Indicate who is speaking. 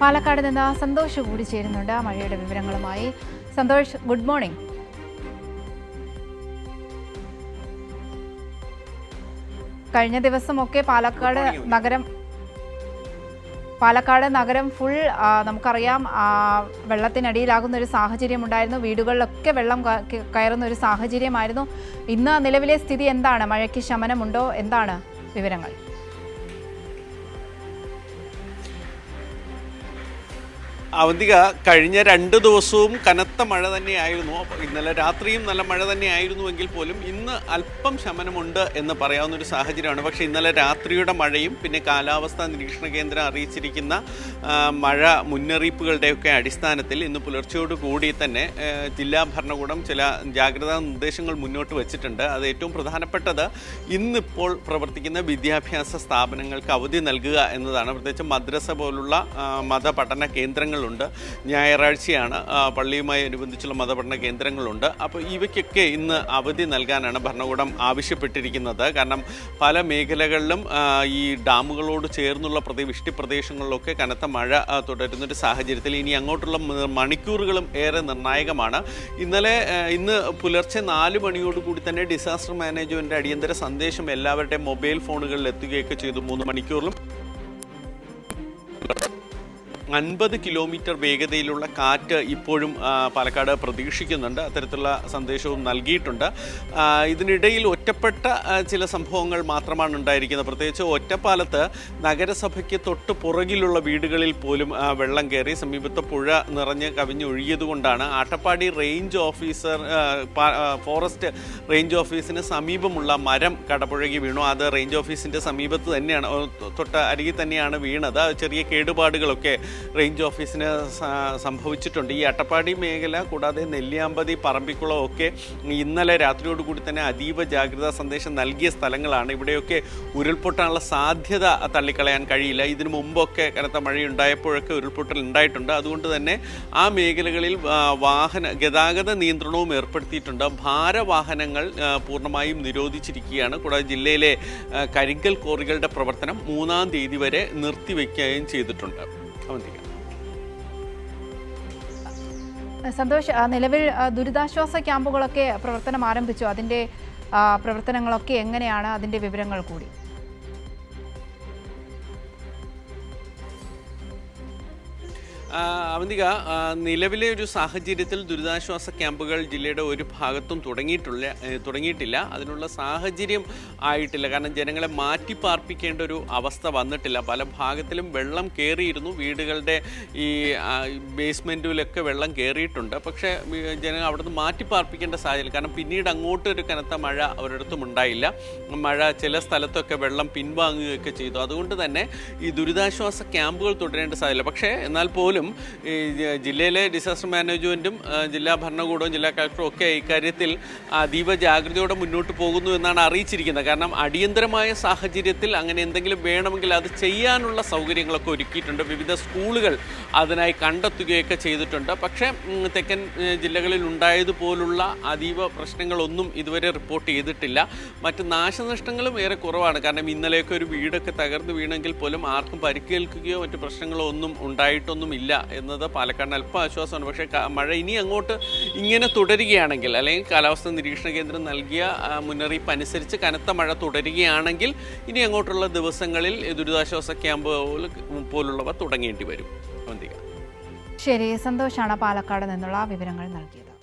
Speaker 1: പാലക്കാട് നിന്ന് സന്തോഷ് കൂടി ചേരുന്നുണ്ട് മഴയുടെ വിവരങ്ങളുമായി. Santhosh, good morning. കഴിഞ്ഞ ദിവസമൊക്കെ പാലക്കാട് നഗരം ഫുൾ നമുക്കറിയാം വെള്ളത്തിനടിയിലാകുന്ന ഒരു സാഹചര്യം ഉണ്ടായിരുന്നു. വീടുകളിലൊക്കെ വെള്ളം കയറുന്ന ഒരു സാഹചര്യമായിരുന്നു. ഇന്ന് നിലവിലെ സ്ഥിതി എന്താണ്? മഴയ്ക്ക് ശമനമുണ്ടോ? എന്താണ് വിവരങ്ങൾ?
Speaker 2: അവന്തിക, കഴിഞ്ഞ 2 ദിവസവും കനത്ത മഴ തന്നെയായിരുന്നു. ഇന്നലെ രാത്രിയും നല്ല മഴ തന്നെയായിരുന്നുവെങ്കിൽ പോലും ഇന്ന് അല്പം ശമനമുണ്ട് എന്ന് പറയാവുന്ന ഒരു സാഹചര്യമാണ്. പക്ഷേ ഇന്നലെ രാത്രിയുടെ മഴയും പിന്നെ കാലാവസ്ഥാ നിരീക്ഷണ കേന്ദ്രം അറിയിച്ചിരിക്കുന്ന മഴ മുന്നറിയിപ്പുകളുടെയൊക്കെ അടിസ്ഥാനത്തിൽ ഇന്ന് പുലർച്ചയോട് കൂടി തന്നെ ജില്ലാ ഭരണകൂടം ചില ജാഗ്രതാ നിർദ്ദേശങ്ങൾ മുന്നോട്ട് വച്ചിട്ടുണ്ട്. അത് ഏറ്റവും പ്രധാനപ്പെട്ടത് ഇന്നിപ്പോൾ പ്രവർത്തിക്കുന്ന വിദ്യാഭ്യാസ സ്ഥാപനങ്ങൾക്ക് അവധി നൽകുക എന്നതാണ്. പ്രത്യേകിച്ച് മദ്രസ പോലുള്ള മതപഠന കേന്ദ്രങ്ങൾ ഉണ്ട്. ഞായറാഴ്ചയാണ് പള്ളിയുമായി അനുബന്ധിച്ചുള്ള മതപഠന കേന്ദ്രങ്ങളുണ്ട്. അപ്പോൾ ഇവയ്ക്കൊക്കെ ഇന്ന് അവധി നൽകാനാണ് ഭരണകൂടം ആവശ്യപ്പെട്ടിരിക്കുന്നത്. കാരണം പല മേഖലകളിലും ഈ ഡാമുകളോട് ചേർന്നുള്ള വൃഷ്ടി പ്രദേശങ്ങളിലൊക്കെ കനത്ത മഴ തുടരുന്നൊരു സാഹചര്യത്തിൽ ഇനി അങ്ങോട്ടുള്ള മണിക്കൂറുകളും ഏറെ നിർണായകമാണ്. ഇന്ന് പുലർച്ചെ 4 മണിയോടുകൂടി തന്നെ ഡിസാസ്റ്റർ മാനേജ്മെൻറ്റ് അടിയന്തര സന്ദേശം എല്ലാവരുടെയും മൊബൈൽ ഫോണുകളിൽ എത്തുകയൊക്കെ ചെയ്തു. 3 മണിക്കൂറിലും 50 കിലോമീറ്റർ വേഗതയിലുള്ള കാറ്റ് ഇപ്പോഴും പാലക്കാട് പ്രതീക്ഷിക്കുന്നുണ്ട്. അത്തരത്തിലുള്ള സന്ദേശവും നൽകിയിട്ടുണ്ട്. ഇതിനിടയിൽ ഒറ്റപ്പെട്ട ചില സംഭവങ്ങൾ മാത്രമാണ് ഉണ്ടായിരിക്കുന്നത്. പ്രത്യേകിച്ച് ഒറ്റപ്പാലത്ത് നഗരസഭയ്ക്ക് തൊട്ട് പുറകിലുള്ള വീടുകളിൽ പോലും വെള്ളം കയറി. സമീപത്ത് പുഴ നിറഞ്ഞ് കവിഞ്ഞൊഴുകിയതുകൊണ്ടാണ് ആട്ടപ്പാടി ഫോറസ്റ്റ് റേഞ്ച് ഓഫീസിന് സമീപമുള്ള മരം കടപുഴകി വീണു. അത് റേഞ്ച് ഓഫീസിൻ്റെ സമീപത്ത് തന്നെയാണ്, തൊട്ട് അരികിൽ തന്നെയാണ് വീണത്. ചെറിയ കേടുപാടുകളൊക്കെ റേഞ്ച് ഓഫീസിന് സംഭവിച്ചിട്ടുണ്ട്. ഈ അട്ടപ്പാടി മേഖല കൂടാതെ നെല്ലിയാമ്പതി, പറമ്പിക്കുളം ഒക്കെ ഇന്നലെ രാത്രിയോടുകൂടി തന്നെ അതീവ ജാഗ്രതാ സന്ദേശം നൽകിയ സ്ഥലങ്ങളാണ്. ഇവിടെയൊക്കെ ഉരുൾപൊട്ടാനുള്ള സാധ്യത തള്ളിക്കളയാൻ കഴിയില്ല. ഇതിനു മുമ്പൊക്കെ കനത്ത മഴയുണ്ടായപ്പോഴൊക്കെ ഉരുൾപൊട്ടൽ ഉണ്ടായിട്ടുണ്ട്. അതുകൊണ്ട് തന്നെ ആ മേഖലകളിൽ ഗതാഗത നിയന്ത്രണവും ഏർപ്പെടുത്തിയിട്ടുണ്ട്. ഭാരവാഹനങ്ങൾ പൂർണ്ണമായും നിരോധിച്ചിരിക്കുകയാണ്. കൂടാതെ ജില്ലയിലെ കരിങ്കൽ ക്വാറികളുടെ പ്രവർത്തനം 3-ാം തീയതി വരെ നിർത്തിവെക്കുകയും ചെയ്തിട്ടുണ്ട്.
Speaker 1: സന്തോഷ്, നിലവിൽ ദുരിതാശ്വാസ ക്യാമ്പുകളൊക്കെ പ്രവർത്തനം ആരംഭിച്ചു. അതിൻ്റെ പ്രവർത്തനങ്ങളൊക്കെ എങ്ങനെയാണ്? അതിൻ്റെ വിവരങ്ങൾ കൂടി.
Speaker 2: അവന്തിക, നിലവിലെ ഒരു സാഹചര്യത്തിൽ ദുരിതാശ്വാസ ക്യാമ്പുകൾ ജില്ലയുടെ ഒരു ഭാഗത്തും തുടങ്ങിയിട്ടില്ല. അതിനുള്ള സാഹചര്യം ആയിട്ടില്ല. കാരണം ജനങ്ങളെ മാറ്റിപ്പാർപ്പിക്കേണ്ട ഒരു അവസ്ഥ വന്നിട്ടില്ല. പല ഭാഗത്തിലും വെള്ളം കയറിയിരുന്നു. വീടുകളുടെ ഈ ബേസ്മെൻറ്റിലൊക്കെ വെള്ളം കയറിയിട്ടുണ്ട്. പക്ഷേ ജനങ്ങൾ അവിടുന്ന് മാറ്റിപ്പാർപ്പിക്കേണ്ട സാഹചര്യം. കാരണം പിന്നീട് അങ്ങോട്ടൊരു കനത്ത മഴ ഒരിടത്തും ഉണ്ടായില്ല. മഴ ചില സ്ഥലത്തൊക്കെ വെള്ളം പിൻവാങ്ങുകയൊക്കെ ചെയ്തു. അതുകൊണ്ട് തന്നെ ഈ ദുരിതാശ്വാസ ക്യാമ്പുകൾ തുടരേണ്ട സാധ്യത. പക്ഷേ എന്നാൽ പോലും ഈ ജില്ലയിലെ ഡിസാസ്റ്റർ മാനേജ്മെൻറ്റും ജില്ലാ ഭരണകൂടവും ജില്ലാ കളക്ടറും ഒക്കെ ഇക്കാര്യത്തിൽ അതീവ ജാഗ്രതയോടെ മുന്നോട്ട് പോകുന്നു എന്നാണ് അറിയിച്ചിരിക്കുന്നത്. കാരണം അടിയന്തരമായ സാഹചര്യത്തിൽ അങ്ങനെ എന്തെങ്കിലും വേണമെങ്കിൽ അത് ചെയ്യാനുള്ള സൗകര്യങ്ങളൊക്കെ ഒരുക്കിയിട്ടുണ്ട്. വിവിധ സ്കൂളുകൾ അതിനായി കണ്ടെത്തുകയൊക്കെ ചെയ്തിട്ടുണ്ട്. പക്ഷേ തെക്കൻ ജില്ലകളിൽ ഉണ്ടായതുപോലുള്ള അതീവ പ്രശ്നങ്ങളൊന്നും ഇതുവരെ റിപ്പോർട്ട് ചെയ്തിട്ടില്ല. മറ്റ് നാശനഷ്ടങ്ങളും ഏറെ കുറവാണ്. കാരണം ഇന്നലെയൊക്കെ ഒരു വീടൊക്കെ തകർന്നു വീണെങ്കിൽ പോലും ആർക്കും പരിക്കേൽക്കുകയോ മറ്റു പ്രശ്നങ്ങളോ ഒന്നും ഉണ്ടായിട്ടൊന്നുമില്ല എന്നത് പാലക്കാടിന് അല്പം ആശ്വാസമാണ്. പക്ഷേ മഴ ഇനി അങ്ങോട്ട് ഇങ്ങനെ തുടരുകയാണെങ്കിൽ, അല്ലെങ്കിൽ കാലാവസ്ഥാ നിരീക്ഷണ കേന്ദ്രം നൽകിയ മുന്നറിയിപ്പ് അനുസരിച്ച് കനത്ത മഴ തുടരുകയാണെങ്കിൽ ഇനി അങ്ങോട്ടുള്ള ദിവസങ്ങളിൽ ദുരിതാശ്വാസ ക്യാമ്പ് പോലുള്ളവ തുടങ്ങേണ്ടി വരും.
Speaker 1: ശരി, സന്തോഷാണ് പാലക്കാട് നിന്നുള്ള വിവരങ്ങൾ നൽകിയത്.